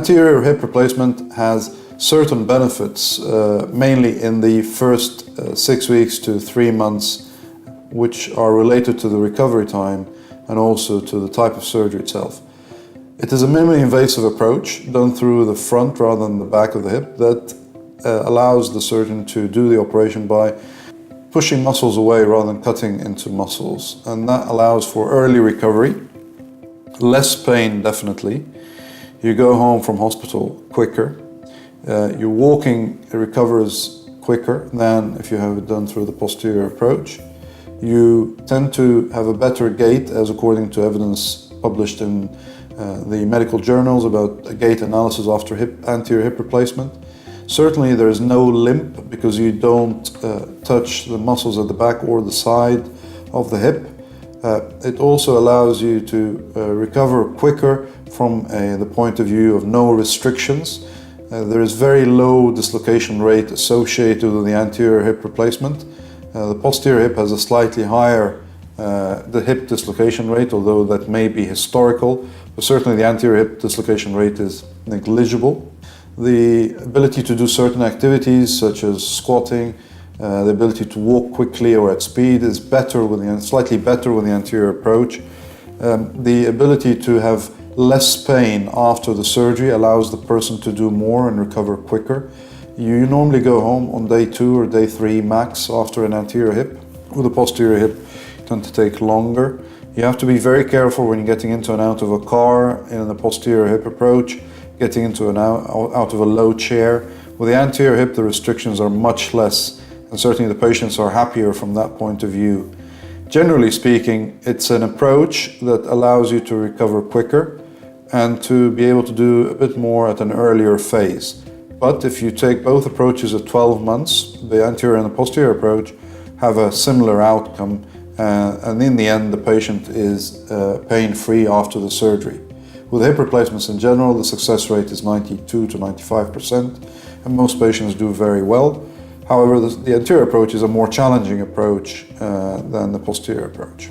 anterior hip replacement has certain benefits, mainly in the first 6 weeks to 3 months, which are related to the recovery time and also to the type of surgery itself. It is a minimally invasive approach done through the front rather than the back of the hip that allows the surgeon to do the operation by pushing muscles away rather than cutting into muscles. And that allows for early recovery, less pain definitely. You go home from hospital quicker. Your walking recovers quicker than if you have it done through the posterior approach. You tend to have a better gait, as according to evidence published in the medical journals about gait analysis after anterior hip replacement. Certainly there is no limp because you don't touch the muscles at the back or the side of the hip. It also allows you to recover quicker from the point of view of no restrictions. There is very low dislocation rate associated with the anterior hip replacement. The posterior hip has a slightly higher the hip dislocation rate, although that may be historical, but certainly the anterior hip dislocation rate is negligible. The ability to do certain activities such as squatting, the ability to walk quickly or at speed is slightly better with the anterior approach. The ability to have less pain after the surgery allows the person to do more and recover quicker. You normally go home on day 2 or day 3 max after an anterior hip. With a posterior hip, it tends to take longer. You have to be very careful when you're getting into and out of a car in the posterior hip approach, getting into and out of a low chair. With the anterior hip, the restrictions are much less, and certainly the patients are happier from that point of view. Generally speaking, it's an approach that allows you to recover quicker and to be able to do a bit more at an earlier phase. But if you take both approaches at 12 months, the anterior and the posterior approach have a similar outcome, and in the end the patient is pain-free after the surgery. With hip replacements in general, the success rate is 92 to 95%, and most patients do very well. However, the anterior approach is a more challenging approach than the posterior approach.